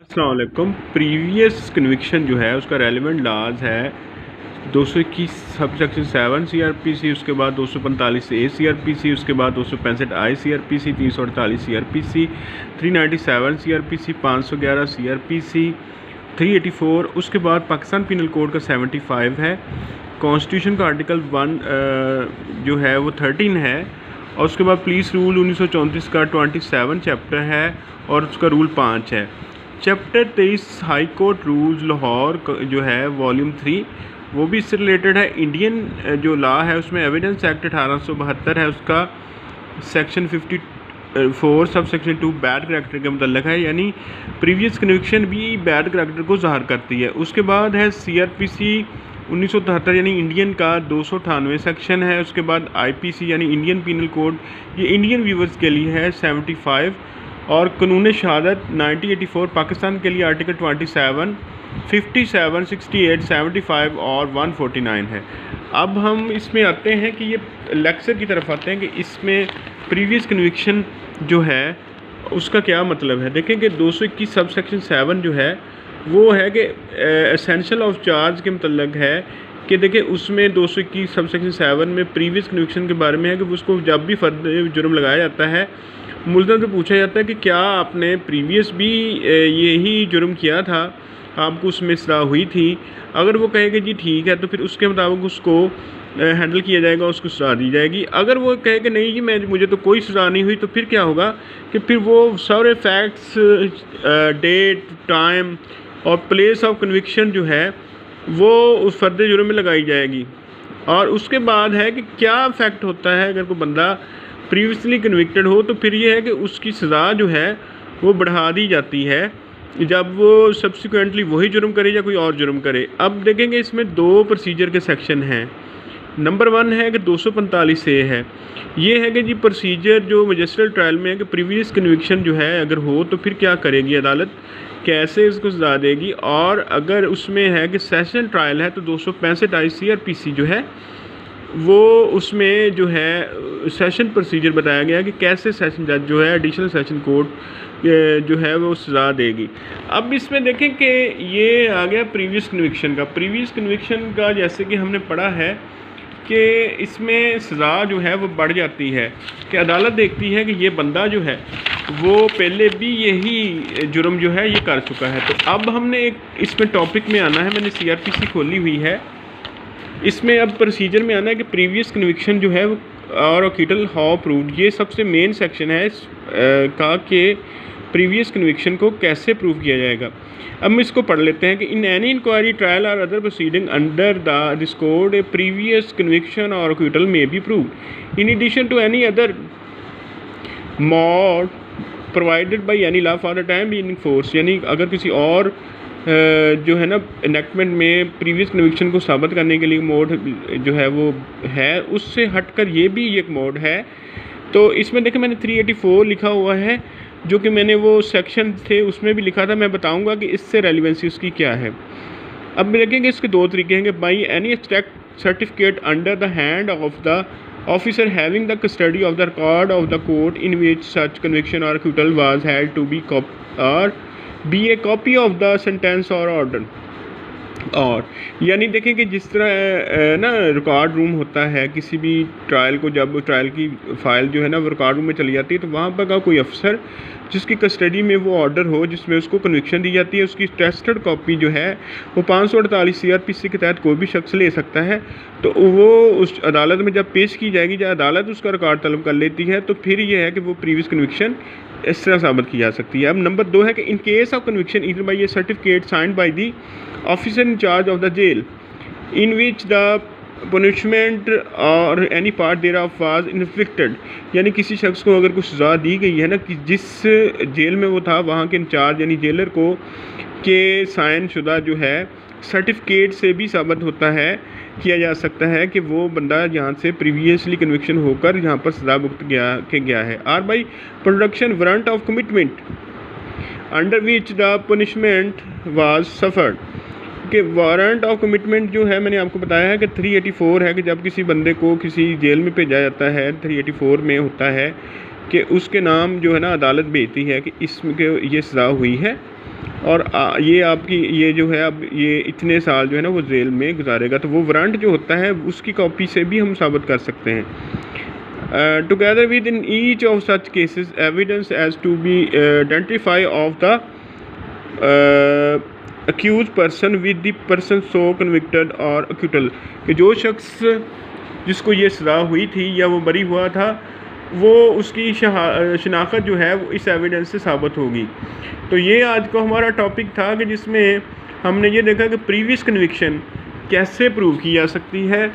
अस्सलाम वालेकुम। Previous conviction जो है उसका रेलिवेंट लाज है 221 सब सेक्शन 7 CRPC, उसके बाद 245 A CRPC, उसके बाद 265 I CRPC, 348 CRPC, 397 CRPC, 511 CRPC, 384, उसके बाद पाकिस्तान पिनल कोड का 75 है, कॉन्स्टिट्यूशन का आर्टिकल 1 जो है वो 13 है, और उसके बाद पुलिस रूल 1934 का 27 चैप्टर है और उसका रूल 5 है। Chapter 23 high court rules Lahore जो है वॉल्यूम 3 वो भी इससे रिलेटेड है। इंडियन जो लॉ है उसमें एविडेंस एक्ट 1872 है, उसका section 54 sub section 2 bad character के मतलब है, यानी प्रीवियस कन्विक्शन भी बैड करैक्टर को ज़ाहिर करती है। उसके बाद है CRPC 1973 यानी इंडियन का 298 सेक्शन है। उसके बाद IPC यानी इंडियन पीनल कोड, ये इंडियन व्यूवर्स के लिए है 75, और कानून शहादत 1984 पाकिस्तान के लिए आर्टिकल 27, 57, 68, 75 और 149 है। अब हम इसमें आते हैं कि ये लेक्चर की तरफ आते हैं कि इसमें प्रीवियस कन्विक्शन जो है उसका क्या मतलब है। देखें कि 221 सब सेक्शन 7 जो है वो है कि एसेंशियल ऑफ चार्ज के मतलब है कि देखिए उसमें 221 सब सेक्शन 7 में प्रीवियस कन्विक्शन के बारे में है कि उसको जब भी फर्द जुर्म लगाया जाता है मुल्ज़म से पूछा जाता है कि क्या आपने प्रीवियस भी यही जुर्म किया था, आपको उसमें सज़ा हुई थी। अगर वो कहे कि जी ठीक है तो फिर उसके मुताबिक उसको हैंडल किया जाएगा, उसको सज़ा दी जाएगी। अगर वो कहे कि नहीं जी मुझे तो कोई सज़ा नहीं हुई, तो फिर क्या होगा कि फिर वो सारे फैक्ट्स, डेट, टाइम और प्लेस ऑफ कन्विक्शन जो है वो उस फर्द जुर्म में लगाई जाएगी। और उसके बाद है कि क्या फैक्ट होता है अगर कोई बंदा प्रीवियसली कन्विक्टेड हो, तो फिर ये है कि उसकी सज़ा जो है वो बढ़ा दी जाती है जब वो सब्सिक्वेंटली वही जुर्म करे या कोई और जुर्म करे। अब देखेंगे इसमें 2 प्रोसीजर के सेक्शन हैं। नंबर 1 है कि 245 A है, ये है कि जी प्रोसीजर जो मजिस्ट्रेट ट्रायल में है कि प्रीवियस कन्विक्शन जो है अगर हो तो फिर क्या करेगी अदालत, कैसे इसको सजा देगी। और अगर उसमें है कि सेशन ट्रायल है तो 265 I CRPC जो है वो उसमें जो है सेशन प्रोसीजर बताया गया कि कैसे सेशन जज जो है एडिशनल सेशन कोर्ट जो है वो सज़ा देगी। अब इसमें देखें कि ये आ गया प्रीवियस कन्विक्शन का। प्रीवियस कन्विक्शन का जैसे कि हमने पढ़ा है कि इसमें सज़ा जो है वो बढ़ जाती है कि अदालत देखती है कि ये बंदा जो है वो पहले भी यही जुर्म जो है ये कर चुका है। तो अब हमने एक इसमें टॉपिक में आना है, मैंने CRPC खोली हुई है, इसमें अब प्रोसीजर में आना है कि प्रीवियस कन्विक्शन जो है वो और अकीटल हाउ प्रूव्ड, ये सबसे मेन सेक्शन है का कि प्रीवियस कन्विक्शन को कैसे प्रूव किया जाएगा। अब हम इसको पढ़ लेते हैं कि in any inquiry trial or other proceeding under this code a previous conviction or acquittal may be proved in addition to any other mode provided by any law for the time being in force, यानी अगर किसी और जो है ना enactment में previous conviction को साबित करने के लिए मोड जो है वो है, उससे हटकर ये भी एक मोड है। तो इसमें देखिए मैंने 384 लिखा हुआ है, जो कि मैंने वो सेक्शन थे उसमें भी लिखा था। मैं बताऊंगा कि इससे रेलिवेंसी उसकी क्या है। अब देखेंगे इसके 2 तरीके हैं कि by any extract certificate under the hand of the officer having the custody of the record of the court in which such conviction or acquittal was had to be or by a copy of the sentence or order. और यानी देखें कि जिस तरह ना record room होता है किसी भी ट्रायल को, जब ट्रायल की फ़ाइल जो है ना वो रिकॉर्ड रूम में चली जाती है तो वहाँ पर का कोई अफसर जिसकी कस्टडी में वो ऑर्डर हो जिसमें उसको कन्विक्शन दी जाती है, उसकी टेस्टेड कॉपी जो है वो 548 CRPC के तहत कोई भी शख्स ले सकता है। तो वो उस अदालत में जब पेश की जाएगी, जब अदालत उसका रिकॉर्ड तलब कर लेती है तो फिर ये है कि वो प्रीवियस कन्विक्शन इस तरह साबित की जा सकती है। अब नंबर 2 है कि इन केस ऑफ कन्विक्शन इधर by a certificate signed by the officer in charge of the jail in which the punishment और any part thereof was inflicted, यानी किसी शख्स को अगर कुछ सज़ा दी गई है ना कि जिस जेल में वो था वहाँ के इंचार्ज यानी जेलर को के साइन शुदा जो है सर्टिफिकेट से भी साबित होता है, किया जा सकता है कि वो बंदा यहाँ से प्रीवियसली कन्विक्शन होकर यहाँ पर सज़ा भुगत गया है। और by production warrant of commitment under which the punishment was suffered, कि वारंट ऑफ कमिटमेंट जो है मैंने आपको बताया है कि 384 है कि जब किसी बंदे को किसी जेल में भेजा जाता है 384 में होता है कि उसके नाम जो है ना अदालत भेजती है कि इसमें ये सज़ा हुई है और ये आपकी ये जो है अब ये इतने साल जो है ना वो जेल में गुजारेगा, तो वो वारंट जो होता है उसकी कॉपी से भी हम साबित कर सकते हैं। Together with in each of such cases evidence as to be identify of the accused person with the person so convicted or acquittal, कि जो शख्स जिसको ये सज़ा हुई थी या वो बरी हुआ था, वो उसकी शनाख्त जो है वो इस एविडेंस से साबित होगी। तो ये आज का हमारा टॉपिक था कि जिसमें हमने ये देखा कि प्रीवियस कन्विक्शन कैसे प्रूव की जा सकती है,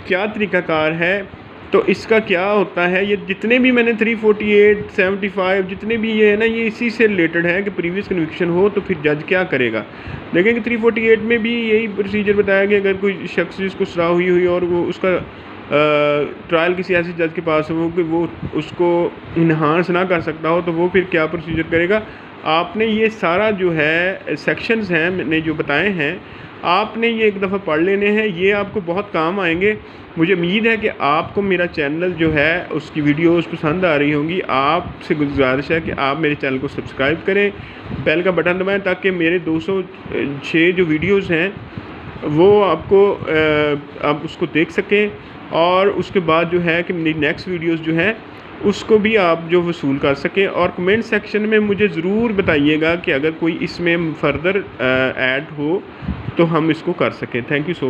क्या तरीक़ाकार है, तो इसका क्या होता है। ये जितने भी मैंने 348, 75 जितने भी ये है ना, ये इसी से रिलेटेड है कि प्रीवियस कन्विक्शन हो तो फिर जज क्या करेगा। देखें कि 348 में भी यही प्रोसीजर बताया गया, अगर कोई शख्स जिसको सज़ा हुई और वो उसका ट्रायल किसी ऐसे जज के पास हो कि वो उसको इन्हांस ना कर सकता हो, तो वो फिर क्या प्रोसीजर करेगा। आपने ये सारा जो है सेक्शंस हैं मैंने जो बताए हैं, आपने ये एक दफ़ा पढ़ लेने हैं, ये आपको बहुत काम आएंगे। मुझे उम्मीद है कि आपको मेरा चैनल जो है उसकी वीडियोस पसंद आ रही होंगी। आपसे गुजारिश है कि आप मेरे चैनल को सब्सक्राइब करें, बेल का बटन दबाएं, ताकि मेरे 206 जो वीडियोस हैं वो आपको आप उसको देख सकें, और उसके बाद जो है कि मेरी नेक्स्ट वीडियोस जो हैं उसको भी आप जो वसूल कर सकें। और कमेंट सेक्शन में मुझे ज़रूर बताइएगा कि अगर कोई इसमें फ़र्दर ऐड हो तो हम इसको कर सकें। Thank you so much.